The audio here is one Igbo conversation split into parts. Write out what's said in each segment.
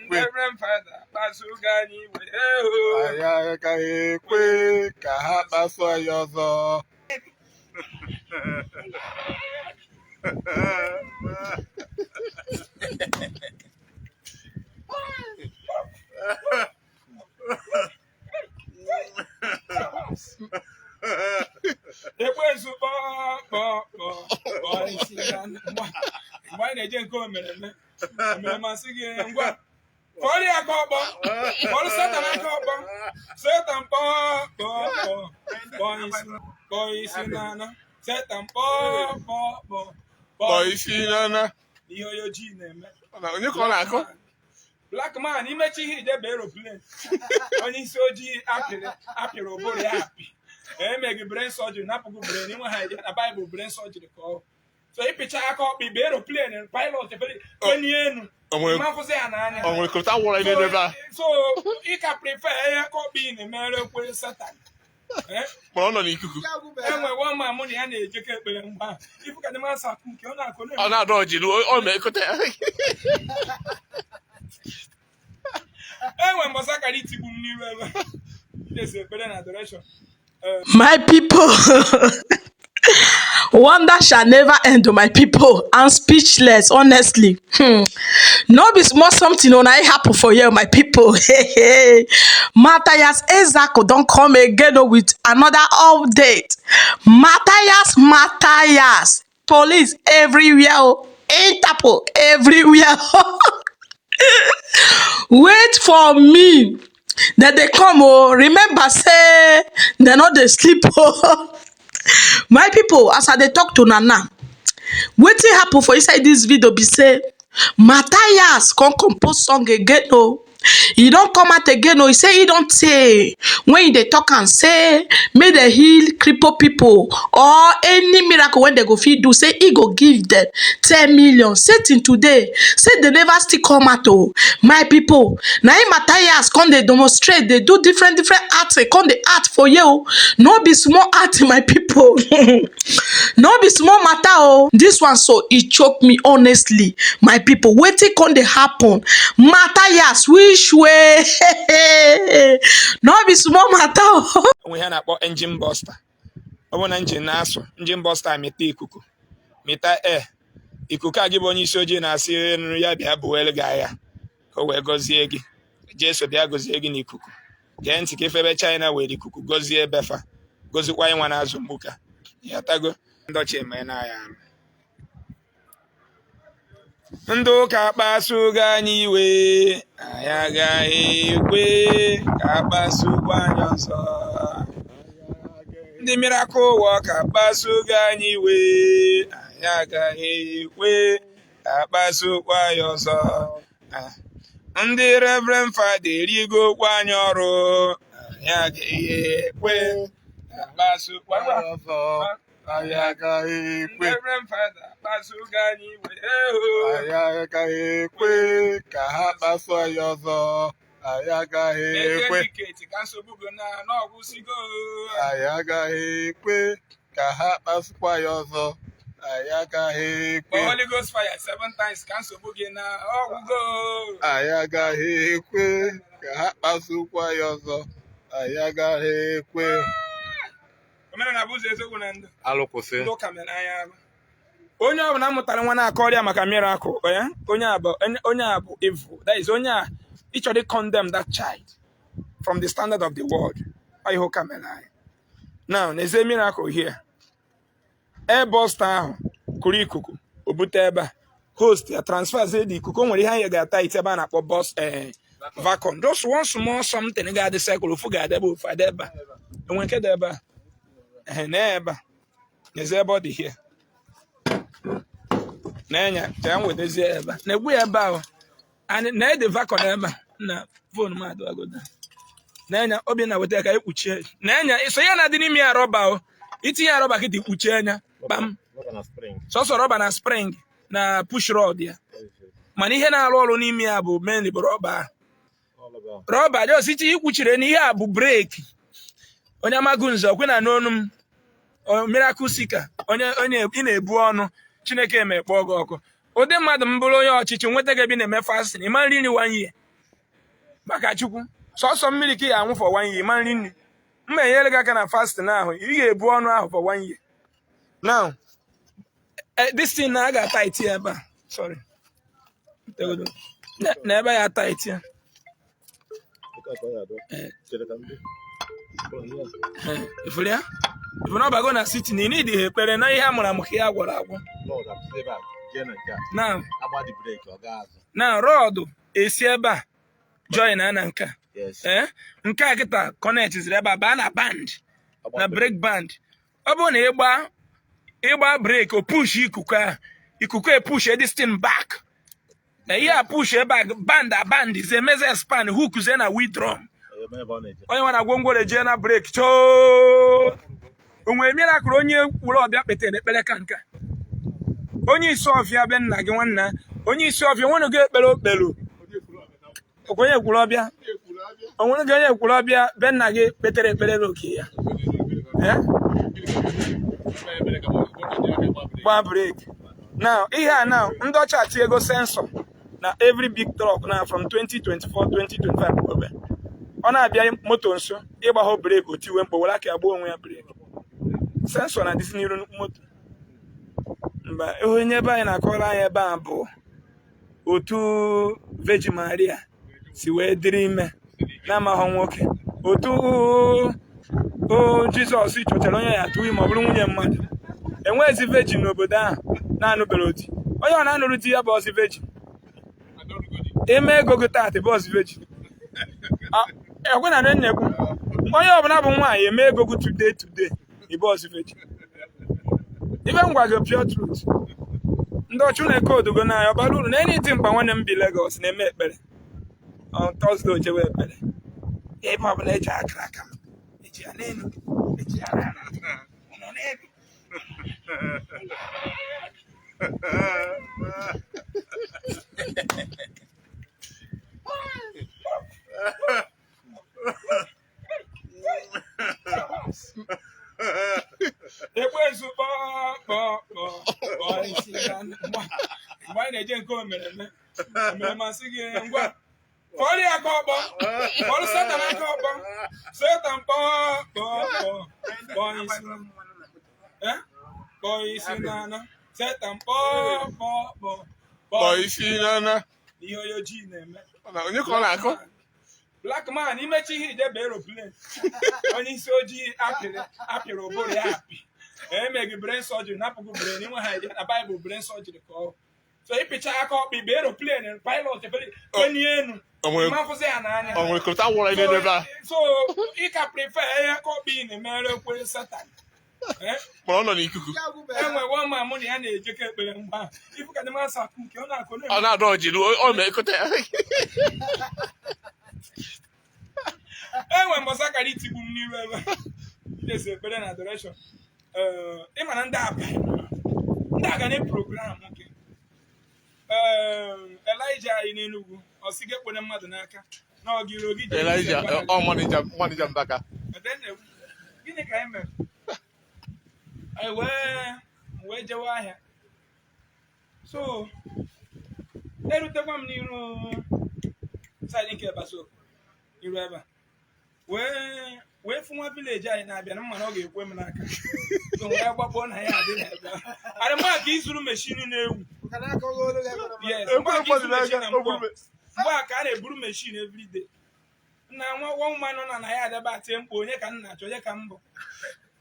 ekwe anyị agaghị ekwe ka ha kpasuo ya ọzọ Black man, imechi ihe ije be aeroplane. Onye isi ojii apịrị ụbụrụ ya apị. Emeghị brain surgery, napụghị brain, inwe ha ije na Bible brain surgery ka ọ. So ịpịcha aka ọkpị be aeroplane, pilot feli enu. Mafụzi ya n'anya. So ị ka prefer ya ka ọkpị na-emere ekwe Satan. Ma ọ nọ n'ikuku. Enwe one man mụ na ya na-ejekọ ekpere mgbe a. Ifu ka dị masị akụ nke ọ na-akụ ọ na-adọ ọjị ọ na-ekote ya. My people, wonder shall never end to my people. I'm speechless, honestly. No be small something on I happen for you, my people. Mathias Ezeaku don't come again with another update. Mathias, police everywhere, Interpol everywhere. Wait for me. Then they come, remember say they no dey sleep. My people, as I dey talk to Nana, wetin happen for inside this video be say Mathias come compose song again. He don't come out again. He say he don't say when they talk and say may they heal cripple people or any miracle when they go feed do, say he go give them 10 million. Sitting today, say they never still come out. My people, now Mathias come they demonstrate, they do different arts, they come the art for you. No be small art, my people. No be small matter. This one so it choked me honestly, my people. Wetin come dey happen? Mathias which way? No be small matter. We had about engine buster. I want engine naso. Engine buster meta ikuku. Meta ikuku agi bonyi soje na si ya bia boel ga ya. Ko we gozie gi. Jesu bia gozie gi ni ikuku. Ge ntike febe China we di ikuku gozie befa. Gozi kwa nwa na azumbuka. Ya tago ndoche me na ya. Ndụ ka kpasugo anyị iwe anyị agaghị ekwe ka kpasukwa anyị ọzọ. Ndị miracle worker kpasugo anyị iwe anyị agaghị ekwe ka kpasukwa anyị ọzọ. Ndị reverend father erigokwa anyị ọrụ anyị agaghị ekwe ka kpasukwa anyị ọzọ. Anyị agaghị ekwe. Reverend father kpasugo anyị iwe. Anyị agaghị ekwe ka ha kpasuo ya ọzọ. Anyị agaghị ekwe. Anyị agaghị ekwe ka ha kpasukwa ya ọzọ. Anyị agaghị ekwe. Holy Ghost fire 7 times cancel boogie na ọgwụgo. Anyị agaghị ekwe ka ha kpasukwa ya ọzọ. Anyị agaghị ekwe. Alụkwụsị. Onye ọ bụla mụtara nwa na-akọrịa maka miracle, onye a bụ evil. That is onye a ịchọrọ condemn that child from the standard of the world. I hope now there's a miracle here. Airbus ahụ kụrụ ikuku obute ebe a host ya transfer zedi ikuku nwere ihe anyị ga-ata ite ebe a na-akpọ bus vacuum. Just one small something ga-adị cycle ofu ga-adị ebe ofu adị ebe a. Enwe nke dị ebe a. N'ebe a. There's a body here. N'enya ka m wedezie ebe a. Na-egbu ya ebe ahụ. Na-ede vacuum ebe a. Na phone m adịwagoda. N'enya obi na weta ka ekpuchie. N'enya iso ya na-adị n'ime ya rọba o. Itinye ya rọba kịta ikpuchie anya. Bam. Sọsọ rọba na spring na push rod ya. Mana ihe na-arụ ọrụ n'ime ya bụ mainly bụ rọba. Rọba dị osichi ikwuchire n'ihe a bụ breki. Onye amagu nzọ kwe na n'onu m. Miracle seeker. Onye ị na-ebu ọnụ. Chineke emekpọ gị ọkụ. Ụdị mmadụ m bụrụ onye ọchịchị nweta gị ebe na-eme fasting. Ịma nri 1 year. maka chukwu sọsọ mmiri ka ị ga-anwụ for 1 year ma nri nri mma enyere gị aka na fasting ahụ ị ga-ebu ọnụ ahụ for 1 year. Now this thing na aga tight ebe a sorry na ebe ya tight ya ifuru ya ifuru na ọbago na city na ị need ihe ekpere na ihe amụrụ amụ ka ya gwọrọ agwọ na rọdụ esi ebe a join na nke a nke a kịta connect ziri ebe a baa na band na break band ọ bụrụ na ịgba break o push ikuku e push this thing back na ihe a push back band ze meze span hook ze na withdraw onye nwa na gwongworo eje na break choo onwe mere akụrụ onye were ọbịa kpetere ekpere ka nka onye isi ọfịa be nna gị nwanna onye isi ọfịa nwere gị ekpere okpelu onye ekwuru ọbịa onwere gị onye ekwuru ọbịa be nna gị kpetere ekpere oke ya gba break now ihe a now ndị ọcha ati ego sensor na every big truck na from 2024 2025 ọ na-abịa moto nso ịgbahụ break otiwe mkpọ were aka agba onwe ya break sensor na dịsi n'iru moto mba onye ebe anyị na-akọrọ anyị ebe a bụ otu Virgin Maria si wee dịrị ime na-amaghọ nwoke otu Jizọs chọchara onye ya atụ ime ọ bụrụ nwunye mmadụ enweghịzi virgin n'obodo ahụ na-anụbere di onye ọ na-anụrụ di ya bụ ọzi virgin ime ego gị taatị bụ ọzi virgin ekwe na nnekwu onye ọbụla bụ nwaanyị eme ego gị today ịbụ ọzi virgin ibe ngwa gị pure truth ndị ọchụ na-eke odogo n'anya ọbara uru na enyi dị mkpa nwanne m bi Lagos na-eme ekpere on Thursday ojewe ekpere ebe ọbụla eji akara aka m eji ya n'elu eji ya n'ala nọ n'elu ekwensu mgbe anyị na-eje nke omere masị gị ngwa fọrọ ya aka ọkpọ fọrọ Satan aka ọkpọ Satan kpọọ isi n'ana Satan kpọọ isi n'ana ihe onye ojii na-eme onye ka ọ na-akọ black man imechi ihe ijebe aeroplane onye isi ojii apịrị ụbụrụ ya apị emeghị brain surgery napụghị brain inwe ha ije na Bible brain surgery ka ọ so ịpịcha aka ọkpị ibe aeroplane pilot onye enu mafụzi ya n'anya so ị ka prefer aka ọkpị na-emere ekwe Satan ma ọ nọ n'ikuku enwe nwa ma mụ na ya na-ejekọ ekpere mgbe ahụ ifu ka dị masa akụ nke ọ na-akụ ọ na-adọ ọjiri ọ na-ekote ya enwe mbọsa kara itigbu m n'iru ebe esi ekpere na adoration ịma na ndị aga na-program nke Elijah anyị n'Enugu ọ sị gị ekpere mmadụ n'aka na ọ gịrị ogige Elijah manager Mbaka gịnị ka anyị mere anyị wee jewe ahịa so erutekwa m n'iru side nke Baso iru ebe a wee fụ nwa vileji anyị na-abịa na mma na ọ ga-ekwe m n'aka so wee gbakpọọ na ya adị n'ebe arị mgbe a ka izuru meshini na-ewu mgbe a ka a na-eburu meshin everyday na nwa nwa nọ na ya adaba atie mkpu onye ka m na-achọ onye ka m bụ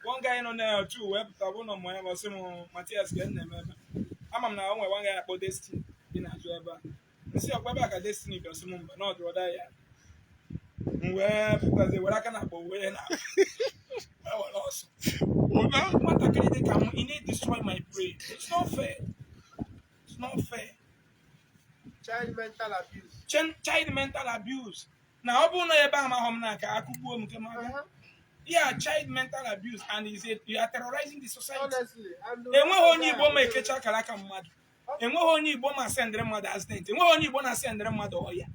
one guy nọ na otu wee pụta bụ na ụmụ ya bọsị m Mathias ka nna m ebe ama m na o nwere one guy akpọ Destiny dị na-ajụ ebe a nsị ọkwa ebe a ka Destiny bịasị m mba na ọdụ ọda ya wee pụtazi were aka na akpọ wee na were ọsọ nwatakịrị dị ka m ị na-destroy my brain. It's not fair. It's not fair. Child mental abuse. Child mental abuse. Na ọ bụrụ na ebe a mahọ m n'aka akụgbuo m nke m yeah, child mental abuse and you are terrorizing the society. Honestly, enweghị onye Igbo ma ekecha akara aka mmadụ. Enweghị onye Igbo ma sendere mmadụ accident. Enweghị onye Igbo na sendere mmadụ ọya.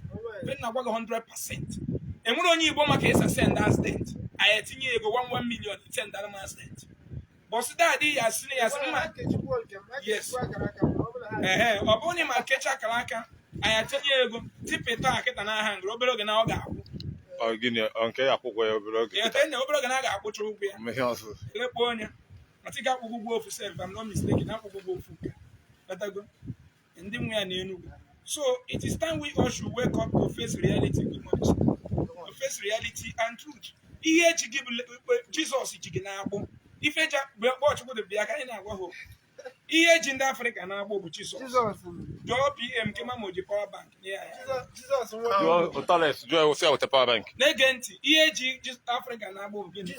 But na gwa gị 100%. Enwere onye Igbo ma ka esa send accident. Anyị etinye ego 1 million send m accident. But daddy ya sị ma yes. Ọ bụrụ na ma kecha akara aka anyị atinye ego tipịta akịta n'aha ngere obere oge na ọ ga-akwụ gịnị nke ya akwụkwọ ya obere oge enye obere oge na a ga-akwụcha ụgwọ ya ihe ọzọ elekpo onye ọtịga akwụkwọ ụgwọ ofu sef I'm not mistaken akwụkwọ ụgwọ ofu batago ndị nwe ya na Enugu. So it is time we all should wake up to face reality. To face reality and truth. Ihe eji gị Jesus ji gị na-akpụ ife eji Chukwu dị bịa ka anyị na-agwa ha ihe eji ndị Afrịka na-akpụ bụ Jesus. Jụọ PM kema ma o ji power bank na-ege ntị ihe eji Afrịka na-akpụ bụ gịnị?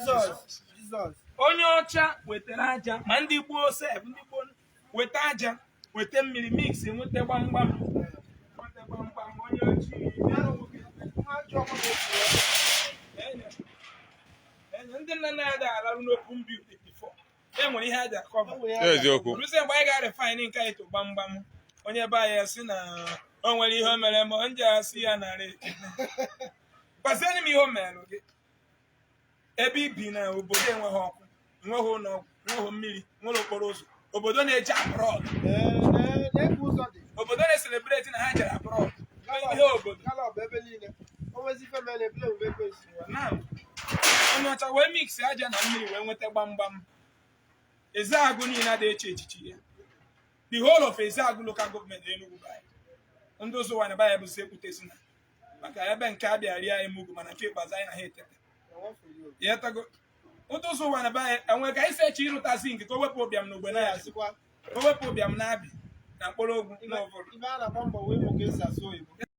Onye ọcha wetara aja ma ndị gboo sef ndị gboo weta aja weta mmiri mix nweta gbamgbam onye ochie ndị nna nna ya da alarụ n'open building before enwere ihe a ji akọva eziokwu ruzie mgbe anyị ga-refine nke anyị to gbamgbam onye be anyị si na o nwere ihe o mere ma nje asị ya narị gwazienye m ihe o mere gị ebe ibi na obodo enweghị ọkụ enweghị ụlọ ọgwụ enweghị mmiri nwere okporo ụzọ obodo na-eji abroad obodo na-eselebreti na ha jere abroad ihe obodo onye ọcha wee mix aja na mmiri wee nweta gbamgbam Ezeaku niile adị eche echichi ya the whole of Ezeaku local government Enugu bụ ndị ụzọ wanyị baya bụ si ekwutesi na maka ebe nke a bịa rie Enugu mana nke ikpeazụ anyị na ha etete ya tago ndị ụzọ wanyị baya enwe ka anyị si eche ịrụta zinc ka o wepụ ụbịam na ogbe na ya o wepụ ụbịam na abị na mkpụrụ ogwu na ọbụrụ